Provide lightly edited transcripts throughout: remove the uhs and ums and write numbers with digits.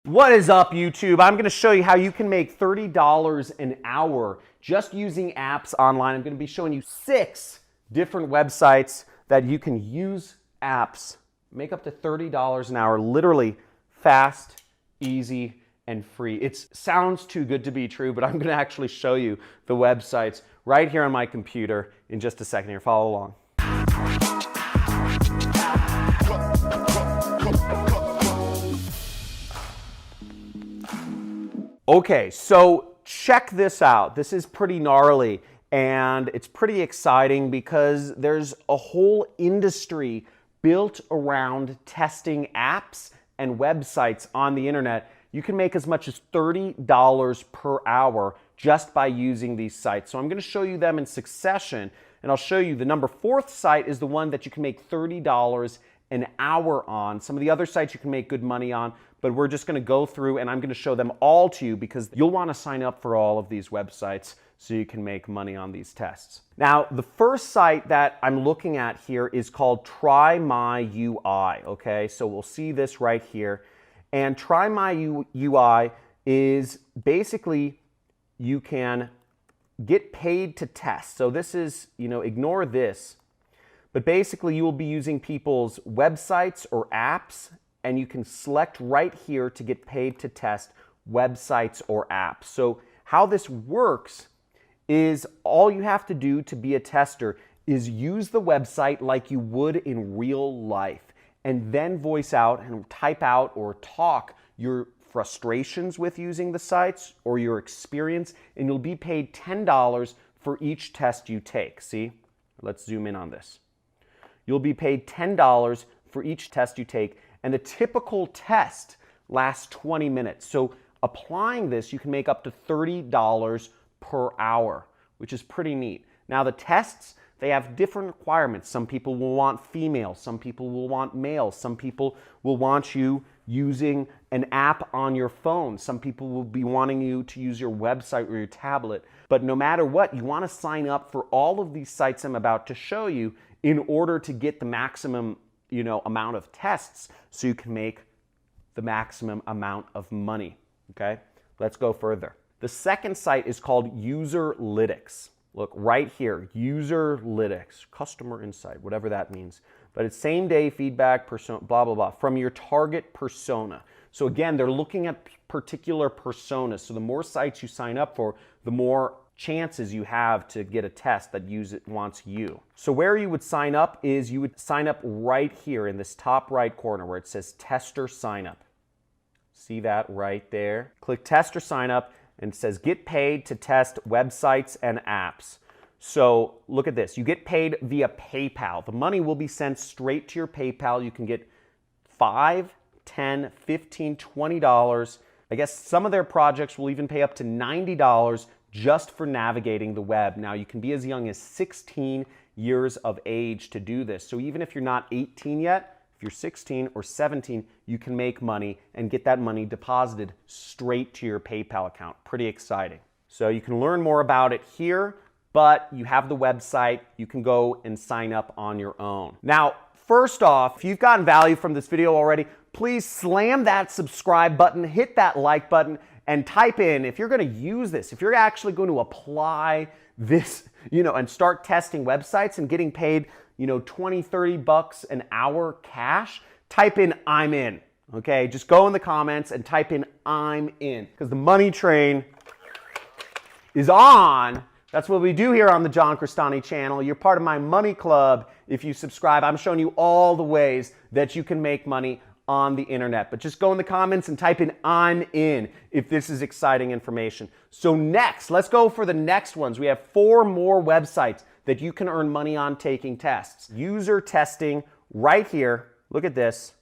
What is up, YouTube? I'm going to show you how you can make $30 an hour just using apps online. I'm going to be showing you 6 different websites that you can use apps, make up to $30 an hour, literally fast, easy, and free. It sounds too good to be true, but I'm going to actually show you the websites right here on my computer in just a second here. Follow along. Okay, so check this out. This is pretty gnarly and it's pretty exciting because there's a whole industry built around testing apps and websites on the internet. You can make as much as $30 per hour just by using these sites. So I'm going to show you them in succession, and I'll show you the number 4th site is the one that you can make $30 an hour on. Some of the other sites you can make good money on, but we're just going to go through and I'm going to show them all to you because you'll want to sign up for all of these websites so you can make money on these tests. Now, the first site that I'm looking at here is called Try My UI, okay? So we'll see this right here. And Try My UI is basically you can get paid to test. So this is, ignore this. But basically, you will be using people's websites or apps, and you can select right here to get paid to test websites or apps. So how this works is all you have to do to be a tester is use the website like you would in real life, and then voice out and type out or talk your frustrations with using the sites or your experience, and you'll be paid $10 for each test you take. See? Let's zoom in on this. You'll be paid $10 for each test you take, and the typical test lasts 20 minutes. So applying this, you can make up to $30 per hour, which is pretty neat. Now the tests, they have different requirements. Some people will want female, some people will want male, some people will want you using an app on your phone, some people will be wanting you to use your website or your tablet. But no matter what, you want to sign up for all of these sites I'm about to show you in order to get the maximum, amount of tests so you can make the maximum amount of money, okay? Let's go further. The second site is called Userlytics. Look right here, Userlytics, customer insight, whatever that means. But it's same day feedback, persona, blah, blah, blah, from your target persona. So again, they're looking at particular personas. So the more sites you sign up for, the more chances you have to get a test that wants you. So where you would sign up is you would sign up right here in this top right corner where it says tester sign up. See that right there? Click tester sign up and it says get paid to test websites and apps. So look at this. You get paid via PayPal. The money will be sent straight to your PayPal. You can get $5, $10, $15, $20. I guess some of their projects will even pay up to $90 just for navigating the web. Now, you can be as young as 16 years of age to do this. So even if you're not 18 yet, if you're 16 or 17, you can make money and get that money deposited straight to your PayPal account. Pretty exciting. So you can learn more about it here, but you have the website. You can go and sign up on your own. Now, first off, if you've gotten value from this video already, please slam that subscribe button, hit that like button, and type in, if you're going to use this, if you're actually going to apply this, and start testing websites and getting paid, 20, 30 bucks an hour cash, type in I'm in, okay? Just go in the comments and type in I'm in, because the money train is on. That's what we do here on the John Crestani channel. You're part of my money club if you subscribe. I'm showing you all the ways that you can make money on the internet. But just go in the comments and type in I'm in if this is exciting information. So next, let's go for the next ones. We have 4 more websites that you can earn money on taking tests. User testing right here. Look at this.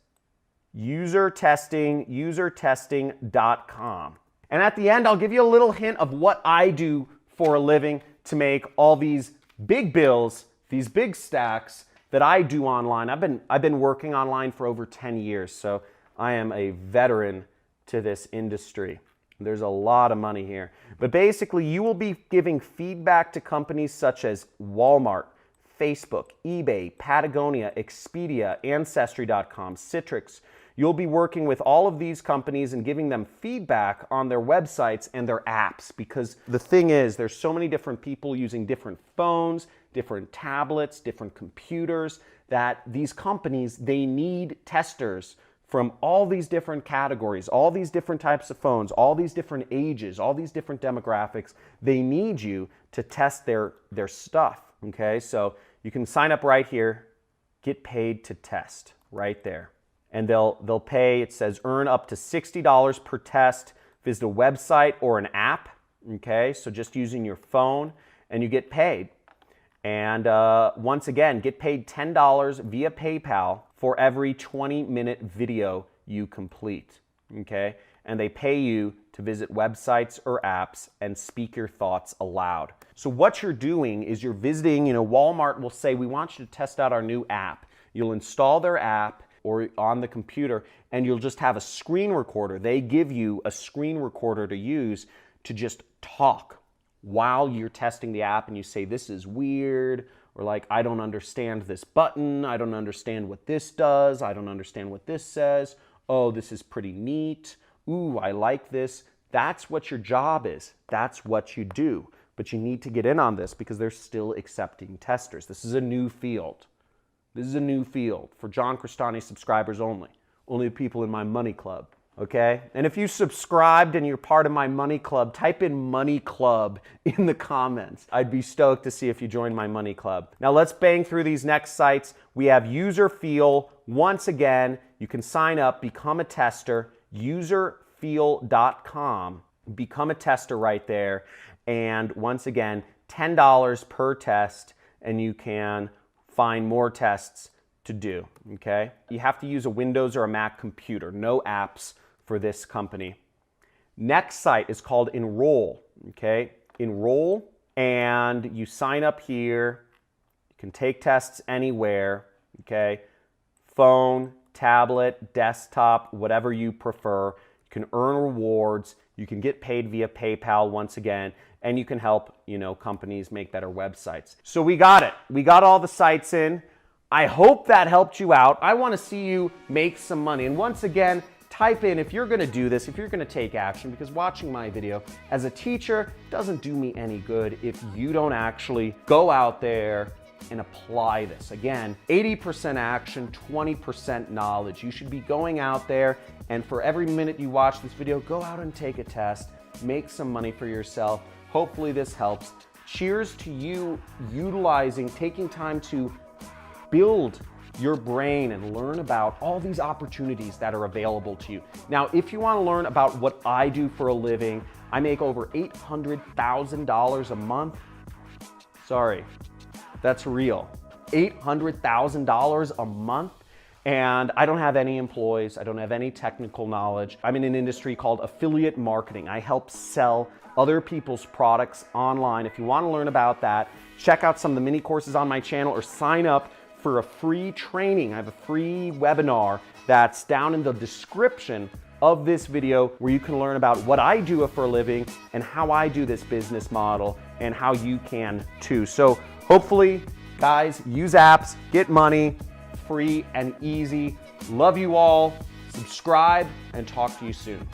usertesting.com. And at the end, I'll give you a little hint of what I do for a living to make all these big bills, these big stacks that I do online. I've been working online for over 10 years, so I am a veteran to this industry. There's a lot of money here. But basically, you will be giving feedback to companies such as Walmart, Facebook, eBay, Patagonia, Expedia, Ancestry.com, Citrix. You'll be working with all of these companies and giving them feedback on their websites and their apps, because the thing is, there's so many different people using different phones, different tablets, different computers, that these companies, they need testers from all these different categories, all these different types of phones, all these different ages, all these different demographics. They need you to test their stuff, okay? So you can sign up right here, get paid to test, right there. And they'll pay, it says earn up to $60 per test, visit a website or an app, okay? So just using your phone, and you get paid. And once again, get paid $10 via PayPal for every 20-minute video you complete, okay? And they pay you to visit websites or apps and speak your thoughts aloud. So what you're doing is you're visiting, Walmart will say, we want you to test out our new app. You'll install their app or on the computer, and you'll just have a screen recorder. They give you a screen recorder to use to just talk while you're testing the app, and you say, this is weird, or like, I don't understand this button, I don't understand what this does, I don't understand what this says, oh, this is pretty neat, ooh, I like this. That's what your job is. That's what you do. But you need to get in on this because they're still accepting testers. This is a new field. This is a new field for John Crestani subscribers only. Only the people in my money club. Okay? And if you subscribed and you're part of my money club, type in money club in the comments. I'd be stoked to see if you join my money club. Now let's bang through these next sites. We have Userfeel. Once again, you can sign up, become a tester, userfeel.com. Become a tester right there. And once again, $10 per test, and you can find more tests to do, okay? You have to use a Windows or a Mac computer, no apps for this company. Next site is called Enroll, okay? Enroll, and you sign up here. You can take tests anywhere, okay? Phone, tablet, desktop, whatever you prefer. You can earn rewards. You can get paid via PayPal once again, and you can help, companies make better websites. So we got it. We got all the sites in. I hope that helped you out. I want to see you make some money. And once again, type in if you're going to do this, if you're going to take action, because watching my video as a teacher doesn't do me any good if you don't actually go out there and apply this. Again, 80% action, 20% knowledge. You should be going out there, and for every minute you watch this video, go out and take a test, make some money for yourself. Hopefully this helps. Cheers to you taking time to build your brain and learn about all these opportunities that are available to you. Now, if you want to learn about what I do for a living, I make over $800,000 a month. Sorry, that's real. $800,000 a month. And I don't have any employees. I don't have any technical knowledge. I'm in an industry called affiliate marketing. I help sell other people's products online. If you want to learn about that, check out some of the mini courses on my channel or sign up for a free training. I have a free webinar that's down in the description of this video where you can learn about what I do for a living and how I do this business model and how you can too. So hopefully, guys, use apps, get money, free and easy. Love you all. Subscribe and talk to you soon.